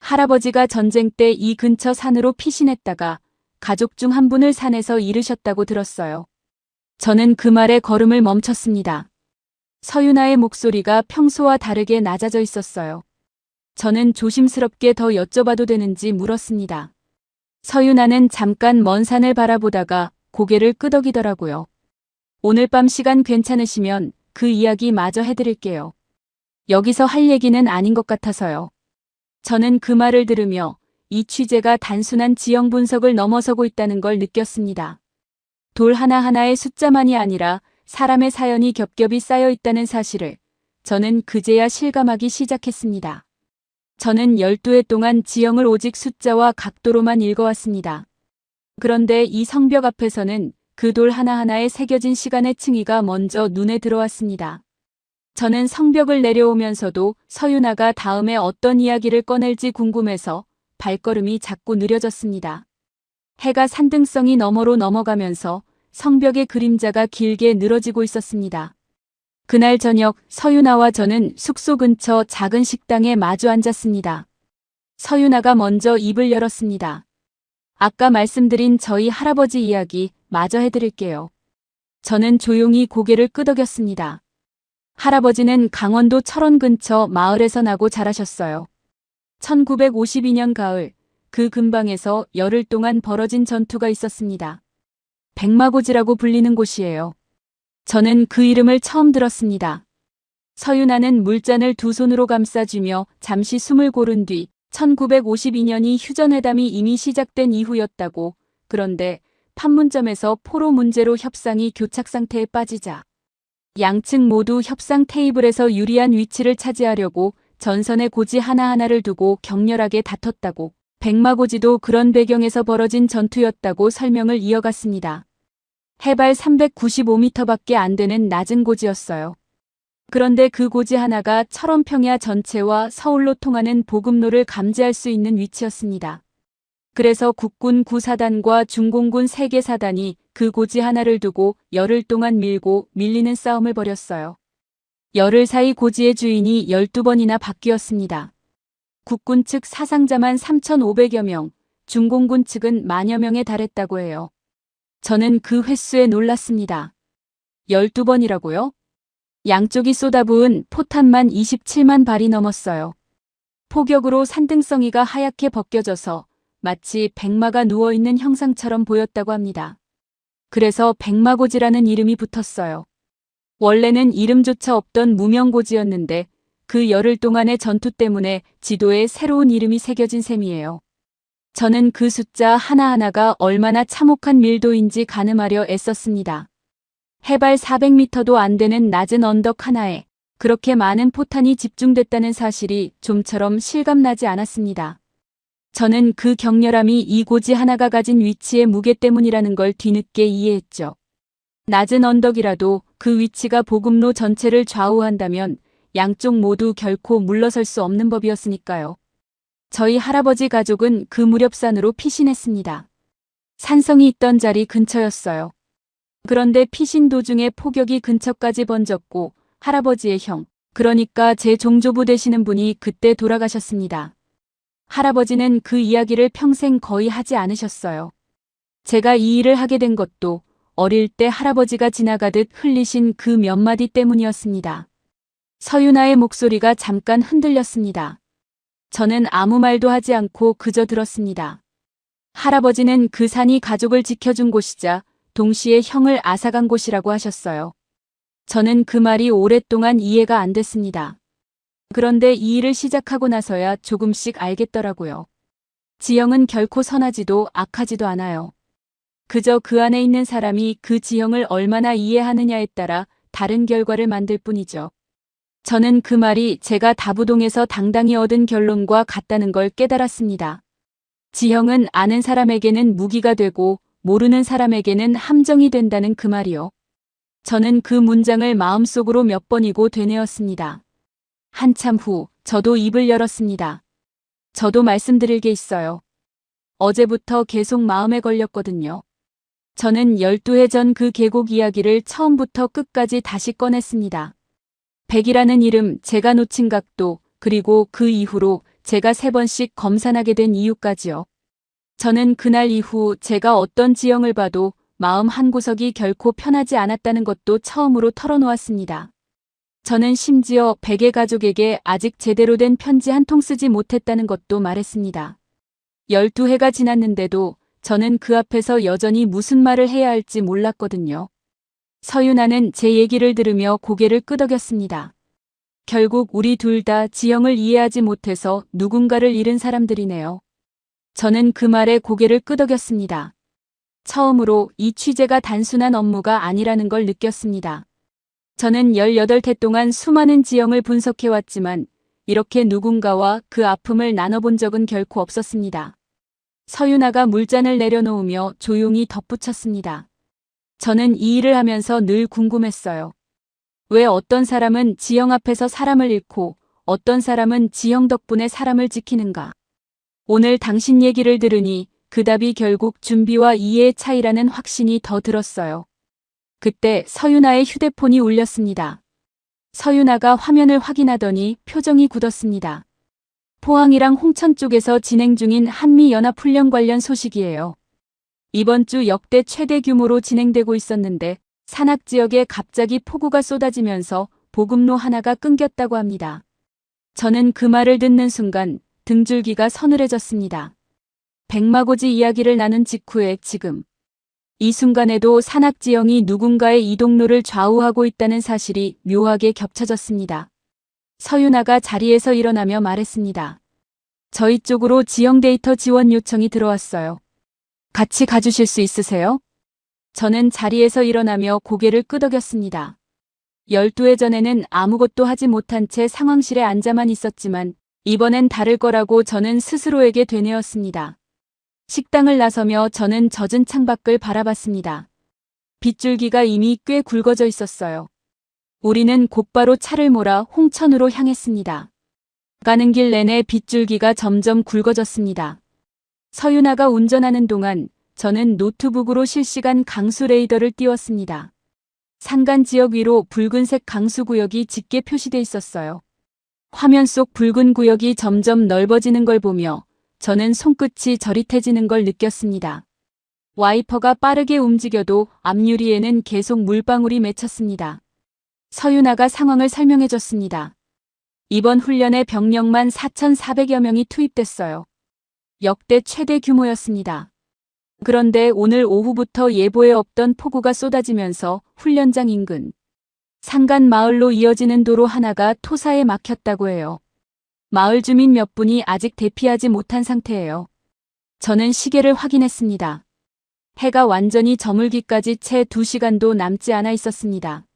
할아버지가 전쟁 때 이 근처 산으로 피신했다가 가족 중 한 분을 산에서 잃으셨다고 들었어요. 저는 그 말에 걸음을 멈췄습니다. 서윤아의 목소리가 평소와 다르게 낮아져 있었어요. 저는 조심스럽게 더 여쭤봐도 되는지 물었습니다. 서윤아는 잠깐 먼 산을 바라보다가 고개를 끄덕이더라고요. 오늘 밤 시간 괜찮으시면 그 이야기 마저 해드릴게요. 여기서 할 얘기는 아닌 것 같아서요. 저는 그 말을 들으며 이 취재가 단순한 지형 분석을 넘어서고 있다는 걸 느꼈습니다. 돌 하나하나의 숫자만이 아니라 사람의 사연이 겹겹이 쌓여 있다는 사실을 저는 그제야 실감하기 시작했습니다. 저는 12해 동안 지형을 오직 숫자와 각도로만 읽어왔습니다. 그런데 이 성벽 앞에서는 그 돌 하나하나에 새겨진 시간의 층위가 먼저 눈에 들어왔습니다. 저는 성벽을 내려오면서도 서윤아가 다음에 어떤 이야기를 꺼낼지 궁금해서 발걸음이 자꾸 느려졌습니다. 해가 산등성이 너머로 넘어가면서 성벽의 그림자가 길게 늘어지고 있었습니다. 그날 저녁 서윤아와 저는 숙소 근처 작은 식당에 마주 앉았습니다. 서윤아가 먼저 입을 열었습니다. 아까 말씀드린 저희 할아버지 이야기 마저 해드릴게요. 저는 조용히 고개를 끄덕였습니다. 할아버지는 강원도 철원 근처 마을에서 나고 자라셨어요. 1952년 가을 그 근방에서 열흘 동안 벌어진 전투가 있었습니다. 백마고지라고 불리는 곳이에요. 저는 그 이름을 처음 들었습니다. 서윤아는 물잔을 두 손으로 감싸쥐며 잠시 숨을 고른 뒤 1952년이 휴전회담이 이미 시작된 이후였다고. 그런데 판문점에서 포로 문제로 협상이 교착 상태에 빠지자 양측 모두 협상 테이블에서 유리한 위치를 차지하려고 전선의 고지 하나하나를 두고 격렬하게 다퉜다고. 백마고지도 그런 배경에서 벌어진 전투였다고 설명을 이어갔습니다. 해발 395m밖에 안 되는 낮은 고지였어요. 그런데 그 고지 하나가 철원 평야 전체와 서울로 통하는 보급로를 감지할 수 있는 위치였습니다. 그래서 국군 9사단과 중공군 3개 사단이 그 고지 하나를 두고 열흘 동안 밀고 밀리는 싸움을 벌였어요. 열흘 사이 고지의 주인이 12번이나 바뀌었습니다. 국군 측 사상자만 3,500여 명, 중공군 측은 만여 명에 달했다고 해요. 저는 그 횟수에 놀랐습니다. 12번이라고요? 양쪽이 쏟아부은 포탄만 27만 발이 넘었어요. 폭격으로 산등성이가 하얗게 벗겨져서 마치 백마가 누워있는 형상처럼 보였다고 합니다. 그래서 백마고지라는 이름이 붙었어요. 원래는 이름조차 없던 무명고지였는데 그 열흘 동안의 전투 때문에 지도에 새로운 이름이 새겨진 셈이에요. 저는 그 숫자 하나하나가 얼마나 참혹한 밀도인지 가늠하려 애썼습니다. 해발 400m도 안 되는 낮은 언덕 하나에 그렇게 많은 포탄이 집중됐다는 사실이 좀처럼 실감나지 않았습니다. 저는 그 격렬함이 이 고지 하나가 가진 위치의 무게 때문이라는 걸 뒤늦게 이해했죠. 낮은 언덕이라도 그 위치가 보급로 전체를 좌우한다면 양쪽 모두 결코 물러설 수 없는 법이었으니까요. 저희 할아버지 가족은 그 무렵 산으로 피신했습니다. 산성이 있던 자리 근처였어요. 그런데 피신 도중에 폭격이 근처까지 번졌고 할아버지의 형, 그러니까 제 종조부 되시는 분이 그때 돌아가셨습니다. 할아버지는 그 이야기를 평생 거의 하지 않으셨어요. 제가 이 일을 하게 된 것도 어릴 때 할아버지가 지나가듯 흘리신 그 몇 마디 때문이었습니다. 서윤아의 목소리가 잠깐 흔들렸습니다. 저는 아무 말도 하지 않고 그저 들었습니다. 할아버지는 그 산이 가족을 지켜준 곳이자 동시에 형을 앗아간 곳이라고 하셨어요. 저는 그 말이 오랫동안 이해가 안 됐습니다. 그런데 이 일을 시작하고 나서야 조금씩 알겠더라고요. 지형은 결코 선하지도 악하지도 않아요. 그저 그 안에 있는 사람이 그 지형을 얼마나 이해하느냐에 따라 다른 결과를 만들 뿐이죠. 저는 그 말이 제가 다부동에서 당당히 얻은 결론과 같다는 걸 깨달았습니다. 지형은 아는 사람에게는 무기가 되고 모르는 사람에게는 함정이 된다는 그 말이요. 저는 그 문장을 마음속으로 몇 번이고 되뇌었습니다. 한참 후 저도 입을 열었습니다. 저도 말씀드릴 게 있어요. 어제부터 계속 마음에 걸렸거든요. 저는 12해 전 그 계곡 이야기를 처음부터 끝까지 다시 꺼냈습니다. 백이라는 이름, 제가 놓친 각도, 그리고 그 이후로 제가 3번씩 검산하게 된 이유까지요. 저는 그날 이후 제가 어떤 지형을 봐도 마음 한구석이 결코 편하지 않았다는 것도 처음으로 털어놓았습니다. 저는 심지어 백의 가족에게 아직 제대로 된 편지 한 통 쓰지 못했다는 것도 말했습니다. 12해가 지났는데도 저는 그 앞에서 여전히 무슨 말을 해야 할지 몰랐거든요. 서윤아는 제 얘기를 들으며 고개를 끄덕였습니다. 결국 우리 둘 다 지형을 이해하지 못해서 누군가를 잃은 사람들이네요. 저는 그 말에 고개를 끄덕였습니다. 처음으로 이 취재가 단순한 업무가 아니라는 걸 느꼈습니다. 저는 18해 동안 수많은 지형을 분석해왔지만 이렇게 누군가와 그 아픔을 나눠본 적은 결코 없었습니다. 서윤아가 물잔을 내려놓으며 조용히 덧붙였습니다. 저는 이 일을 하면서 늘 궁금했어요. 왜 어떤 사람은 지형 앞에서 사람을 잃고 어떤 사람은 지형 덕분에 사람을 지키는가? 오늘 당신 얘기를 들으니 그 답이 결국 준비와 이해의 차이라는 확신이 더 들었어요. 그때 서윤아의 휴대폰이 울렸습니다. 서윤아가 화면을 확인하더니 표정이 굳었습니다. 포항이랑 홍천 쪽에서 진행 중인 한미연합훈련 관련 소식이에요. 이번 주 역대 최대 규모로 진행되고 있었는데 산악지역에 갑자기 폭우가 쏟아지면서 보급로 하나가 끊겼다고 합니다. 저는 그 말을 듣는 순간 등줄기가 서늘해졌습니다. 백마고지 이야기를 나눈 직후에 지금 이 순간에도 산악지형이 누군가의 이동로를 좌우하고 있다는 사실이 묘하게 겹쳐졌습니다. 서윤아가 자리에서 일어나며 말했습니다. 저희 쪽으로 지형 데이터 지원 요청이 들어왔어요. 같이 가주실 수 있으세요? 저는 자리에서 일어나며 고개를 끄덕였습니다. 12해 전에는 아무것도 하지 못한 채 상황실에 앉아만 있었지만 이번엔 다를 거라고 저는 스스로에게 되뇌었습니다. 식당을 나서며 저는 젖은 창밖을 바라봤습니다. 빗줄기가 이미 꽤 굵어져 있었어요. 우리는 곧바로 차를 몰아 홍천으로 향했습니다. 가는 길 내내 빗줄기가 점점 굵어졌습니다. 서윤아가 운전하는 동안 저는 노트북으로 실시간 강수 레이더를 띄웠습니다. 산간 지역 위로 붉은색 강수 구역이 짙게 표시돼 있었어요. 화면 속 붉은 구역이 점점 넓어지는 걸 보며 저는 손끝이 저릿해지는 걸 느꼈습니다. 와이퍼가 빠르게 움직여도 앞유리에는 계속 물방울이 맺혔습니다. 서윤아가 상황을 설명해줬습니다. 이번 훈련에 병력만 4,400여 명이 투입됐어요. 역대 최대 규모였습니다. 그런데 오늘 오후부터 예보에 없던 폭우가 쏟아지면서 훈련장 인근 산간 마을로 이어지는 도로 하나가 토사에 막혔다고 해요. 마을 주민 몇 분이 아직 대피하지 못한 상태예요. 저는 시계를 확인했습니다. 해가 완전히 저물기까지 채 2시간도 남지 않아 있었습니다.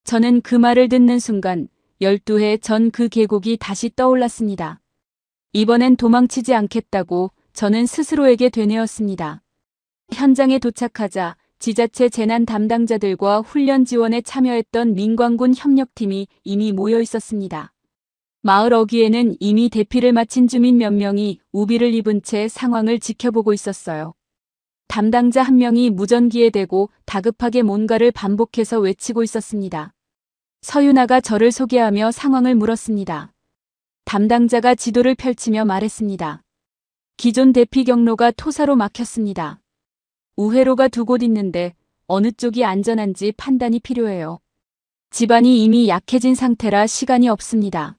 저는 그 말을 듣는 순간 12해 전 그 계곡이 다시 떠올랐습니다. 이번엔 도망치지 않겠다고 저는 스스로에게 되뇌었습니다. 현장에 도착하자 지자체 재난 담당자들과 훈련 지원에 참여했던 민관군 협력팀이 이미 모여 있었습니다. 마을 어귀에는 이미 대피를 마친 주민 몇 명이 우비를 입은 채 상황을 지켜보고 있었어요. 담당자 한 명이 무전기에 대고 다급하게 뭔가를 반복해서 외치고 있었습니다. 서윤아가 저를 소개하며 상황을 물었습니다. 담당자가 지도를 펼치며 말했습니다. 기존 대피 경로가 토사로 막혔습니다. 우회로가 2곳 있는데 어느 쪽이 안전한지 판단이 필요해요. 집안이 이미 약해진 상태라 시간이 없습니다.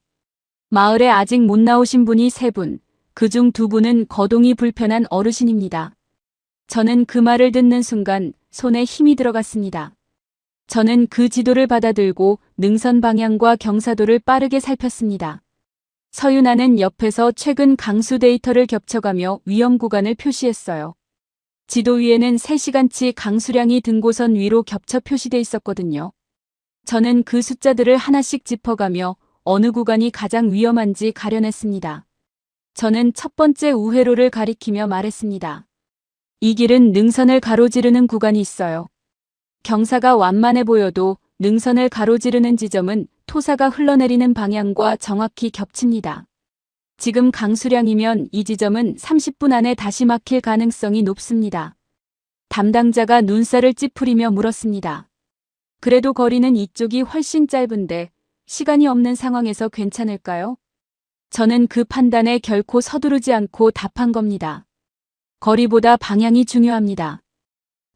마을에 아직 못 나오신 분이 3분, 그중 2분은 거동이 불편한 어르신입니다. 저는 그 말을 듣는 순간 손에 힘이 들어갔습니다. 저는 그 지도를 받아들고 능선 방향과 경사도를 빠르게 살폈습니다. 서윤아는 옆에서 최근 강수 데이터를 겹쳐가며 위험 구간을 표시했어요. 지도 위에는 3시간치 강수량이 등고선 위로 겹쳐 표시돼 있었거든요. 저는 그 숫자들을 하나씩 짚어가며 어느 구간이 가장 위험한지 가려냈습니다. 저는 첫 번째 우회로를 가리키며 말했습니다. 이 길은 능선을 가로지르는 구간이 있어요. 경사가 완만해 보여도 능선을 가로지르는 지점은 토사가 흘러내리는 방향과 정확히 겹칩니다. 지금 강수량이면 이 지점은 30분 안에 다시 막힐 가능성이 높습니다. 담당자가 눈살을 찌푸리며 물었습니다. 그래도 거리는 이쪽이 훨씬 짧은데 시간이 없는 상황에서 괜찮을까요? 저는 그 판단에 결코 서두르지 않고 답한 겁니다. 거리보다 방향이 중요합니다.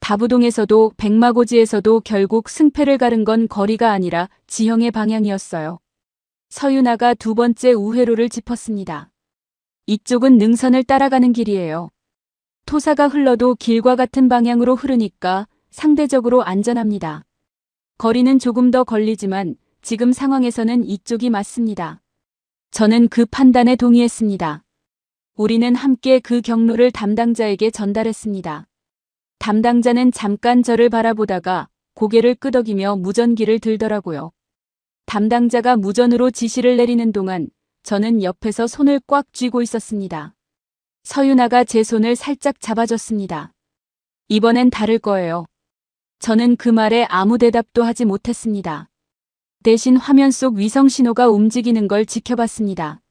다부동에서도 백마고지에서도 결국 승패를 가른 건 거리가 아니라 지형의 방향이었어요. 서윤아가 두 번째 우회로를 짚었습니다. 이쪽은 능선을 따라가는 길이에요. 토사가 흘러도 길과 같은 방향으로 흐르니까 상대적으로 안전합니다. 거리는 조금 더 걸리지만 지금 상황에서는 이쪽이 맞습니다. 저는 그 판단에 동의했습니다. 우리는 함께 그 경로를 담당자에게 전달했습니다. 담당자는 잠깐 저를 바라보다가 고개를 끄덕이며 무전기를 들더라고요. 담당자가 무전으로 지시를 내리는 동안 저는 옆에서 손을 꽉 쥐고 있었습니다. 서윤아가 제 손을 살짝 잡아줬습니다. 이번엔 다를 거예요. 저는 그 말에 아무 대답도 하지 못했습니다. 대신 화면 속 위성 신호가 움직이는 걸 지켜봤습니다.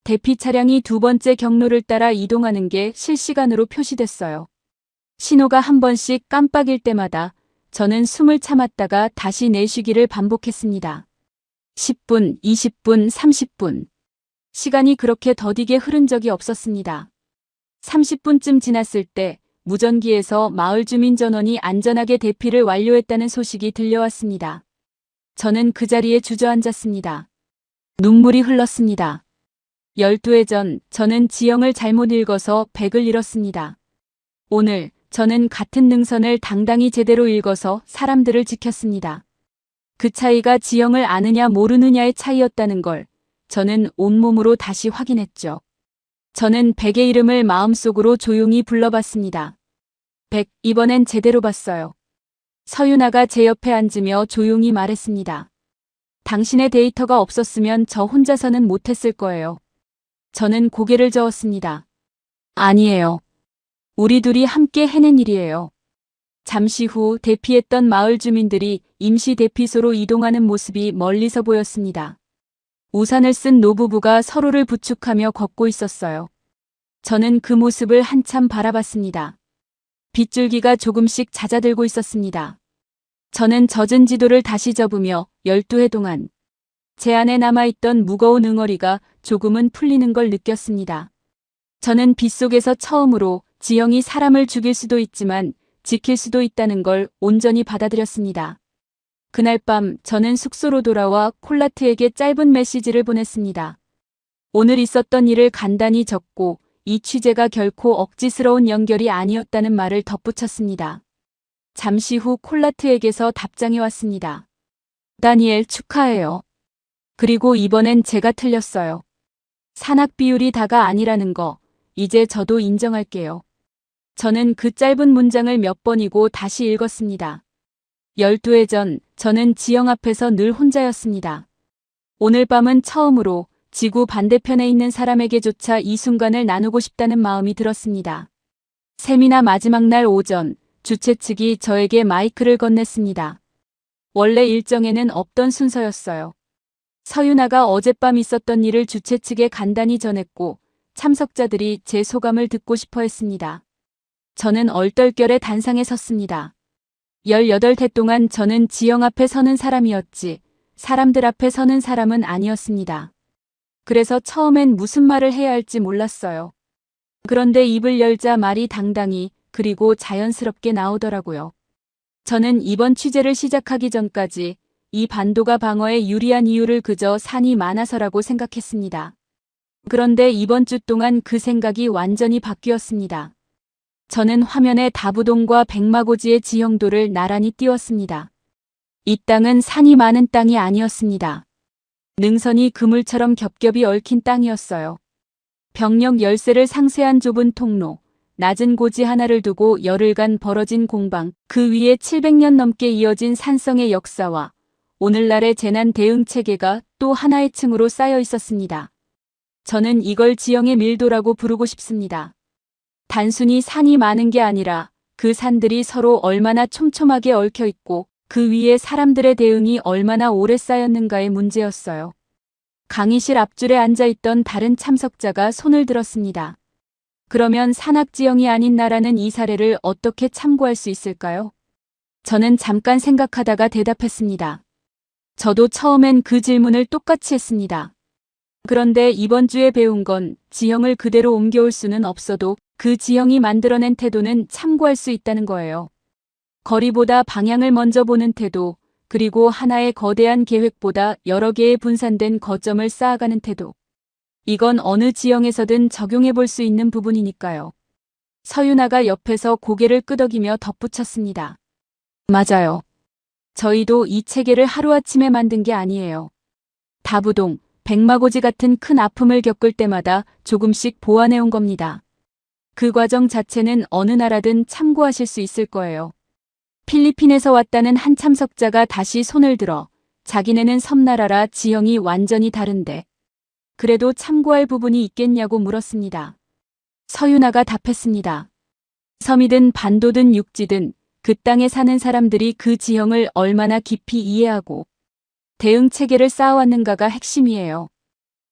대피 차량이 두 번째 경로를 따라 이동하는 게 실시간으로 표시됐어요. 신호가 한 번씩 깜빡일 때마다 저는 숨을 참았다가 다시 내쉬기를 반복했습니다. 10분, 20분, 30분. 시간이 그렇게 더디게 흐른 적이 없었습니다. 30분쯤 지났을 때 무전기에서 마을 주민 전원이 안전하게 대피를 완료했다는 소식이 들려왔습니다. 저는 그 자리에 주저앉았습니다. 눈물이 흘렀습니다. 12해 전 저는 지형을 잘못 읽어서 100을 잃었습니다. 오늘 저는 같은 능선을 당당히 제대로 읽어서 사람들을 지켰습니다. 그 차이가 지형을 아느냐 모르느냐의 차이였다는 걸 저는 온몸으로 다시 확인했죠. 저는 100의 이름을 마음속으로 조용히 불러봤습니다. 100, 이번엔 제대로 봤어요. 서윤아가 제 옆에 앉으며 조용히 말했습니다. 당신의 데이터가 없었으면 저 혼자서는 못했을 거예요. 저는 고개를 저었습니다. 아니에요. 우리 둘이 함께 해낸 일이에요. 잠시 후 대피했던 마을 주민들이 임시 대피소로 이동하는 모습이 멀리서 보였습니다. 우산을 쓴 노부부가 서로를 부축하며 걷고 있었어요. 저는 그 모습을 한참 바라봤습니다. 빗줄기가 조금씩 잦아들고 있었습니다. 저는 젖은 지도를 다시 접으며 12해 동안 제 안에 남아있던 무거운 응어리가 조금은 풀리는 걸 느꼈습니다. 저는 빗속에서 처음으로 지형이 사람을 죽일 수도 있지만 지킬 수도 있다는 걸 온전히 받아들였습니다. 그날 밤 저는 숙소로 돌아와 콜라트에게 짧은 메시지를 보냈습니다. 오늘 있었던 일을 간단히 적고 이 취재가 결코 억지스러운 연결이 아니었다는 말을 덧붙였습니다. 잠시 후 콜라트에게서 답장이 왔습니다. 다니엘 축하해요. 그리고 이번엔 제가 틀렸어요. 산악 비율이 다가 아니라는 거 이제 저도 인정할게요. 저는 그 짧은 문장을 몇 번이고 다시 읽었습니다. 12해 전 저는 지형 앞에서 늘 혼자였습니다. 오늘 밤은 처음으로 지구 반대편에 있는 사람에게조차 이 순간을 나누고 싶다는 마음이 들었습니다. 세미나 마지막 날 오전 주최 측이 저에게 마이크를 건넸습니다. 원래 일정에는 없던 순서였어요. 서윤아가 어젯밤 있었던 일을 주최 측에 간단히 전했고 참석자들이 제 소감을 듣고 싶어 했습니다. 저는 얼떨결에 단상에 섰습니다. 18해 동안 저는 지형 앞에 서는 사람이었지 사람들 앞에 서는 사람은 아니었습니다. 그래서 처음엔 무슨 말을 해야 할지 몰랐어요. 그런데 입을 열자 말이 당당히 그리고 자연스럽게 나오더라고요. 저는 이번 취재를 시작하기 전까지 이 반도가 방어에 유리한 이유를 그저 산이 많아서라고 생각했습니다. 그런데 이번 주 동안 그 생각이 완전히 바뀌었습니다. 저는 화면에 다부동과 백마고지의 지형도를 나란히 띄웠습니다. 이 땅은 산이 많은 땅이 아니었습니다. 능선이 그물처럼 겹겹이 얽힌 땅이었어요. 병력 열세를 상쇄한 좁은 통로, 낮은 고지 하나를 두고 열흘간 벌어진 공방, 그 위에 700년 넘게 이어진 산성의 역사와 오늘날의 재난 대응 체계가 또 하나의 층으로 쌓여 있었습니다. 저는 이걸 지형의 밀도라고 부르고 싶습니다. 단순히 산이 많은 게 아니라 그 산들이 서로 얼마나 촘촘하게 얽혀 있고 그 위에 사람들의 대응이 얼마나 오래 쌓였는가의 문제였어요. 강의실 앞줄에 앉아있던 다른 참석자가 손을 들었습니다. 그러면 산악지형이 아닌 나라는 이 사례를 어떻게 참고할 수 있을까요? 저는 잠깐 생각하다가 대답했습니다. 저도 처음엔 그 질문을 똑같이 했습니다. 그런데 이번 주에 배운 건 지형을 그대로 옮겨올 수는 없어도 그 지형이 만들어낸 태도는 참고할 수 있다는 거예요. 거리보다 방향을 먼저 보는 태도, 그리고 하나의 거대한 계획보다 여러 개의 분산된 거점을 쌓아가는 태도. 이건 어느 지형에서든 적용해 볼 수 있는 부분이니까요. 서윤아가 옆에서 고개를 끄덕이며 덧붙였습니다. 맞아요. 저희도 이 체계를 하루아침에 만든 게 아니에요. 다부동, 백마고지 같은 큰 아픔을 겪을 때마다 조금씩 보완해 온 겁니다. 그 과정 자체는 어느 나라든 참고하실 수 있을 거예요. 필리핀에서 왔다는 한 참석자가 다시 손을 들어 자기네는 섬나라라 지형이 완전히 다른데 그래도 참고할 부분이 있겠냐고 물었습니다. 서윤아가 답했습니다. 섬이든 반도든 육지든 그 땅에 사는 사람들이 그 지형을 얼마나 깊이 이해하고 대응 체계를 쌓아왔는가가 핵심이에요.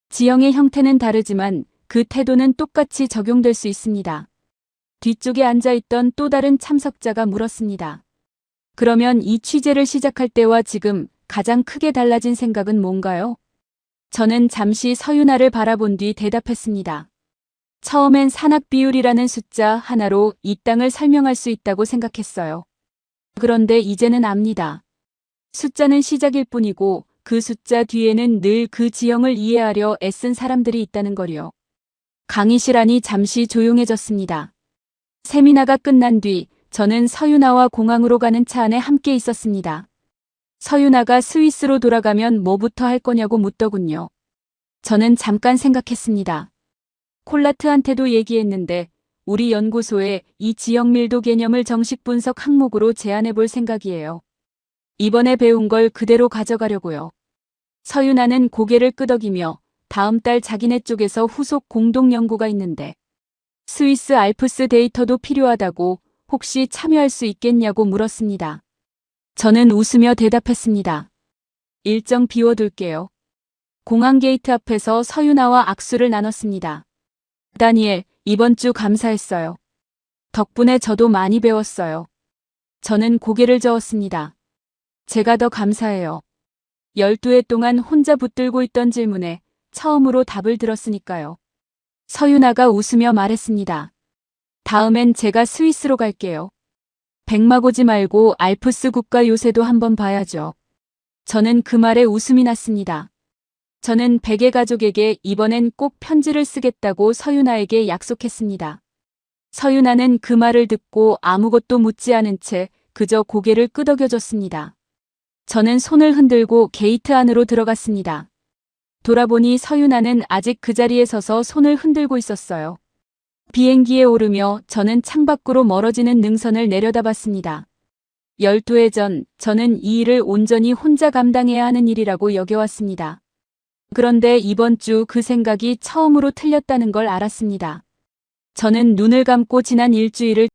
지형의 형태는 다르지만 그 태도는 똑같이 적용될 수 있습니다. 뒤쪽에 앉아있던 또 다른 참석자가 물었습니다. 그러면 이 취재를 시작할 때와 지금 가장 크게 달라진 생각은 뭔가요? 저는 잠시 서윤아를 바라본 뒤 대답했습니다. 처음엔 산악 비율이라는 숫자 하나로 이 땅을 설명할 수 있다고 생각했어요. 그런데 이제는 압니다. 숫자는 시작일 뿐이고 그 숫자 뒤에는 늘 그 지형을 이해하려 애쓴 사람들이 있다는 거요. 강의실 안이 잠시 조용해졌습니다. 세미나가 끝난 뒤 저는 서윤아와 공항으로 가는 차 안에 함께 있었습니다. 서윤아가 스위스로 돌아가면 뭐부터 할 거냐고 묻더군요. 저는 잠깐 생각했습니다. 콜라트한테도 얘기했는데 우리 연구소에 이 지형 밀도 개념을 정식 분석 항목으로 제안해 볼 생각이에요. 이번에 배운 걸 그대로 가져가려고요. 서윤아는 고개를 끄덕이며 다음 달 자기네 쪽에서 후속 공동 연구가 있는데 스위스 알프스 데이터도 필요하다고 혹시 참여할 수 있겠냐고 물었습니다. 저는 웃으며 대답했습니다. 일정 비워둘게요. 공항 게이트 앞에서 서윤아와 악수를 나눴습니다. 다니엘, 이번 주 감사했어요. 덕분에 저도 많이 배웠어요. 저는 고개를 저었습니다. 제가 더 감사해요. 12회 동안 혼자 붙들고 있던 질문에 처음으로 답을 들었으니까요. 서윤아가 웃으며 말했습니다. 다음엔 제가 스위스로 갈게요. 백마고지 말고 알프스 국가 요새도 한번 봐야죠. 저는 그 말에 웃음이 났습니다. 저는 백의 가족에게 이번엔 꼭 편지를 쓰겠다고 서윤아에게 약속했습니다. 서윤아는 그 말을 듣고 아무것도 묻지 않은 채 그저 고개를 끄덕여줬습니다. 저는 손을 흔들고 게이트 안으로 들어갔습니다. 돌아보니 서윤아는 아직 그 자리에 서서 손을 흔들고 있었어요. 비행기에 오르며 저는 창밖으로 멀어지는 능선을 내려다봤습니다. 12해 전 저는 이 일을 온전히 혼자 감당해야 하는 일이라고 여겨왔습니다. 그런데 이번 주 그 생각이 처음으로 틀렸다는 걸 알았습니다. 저는 눈을 감고 지난 일주일을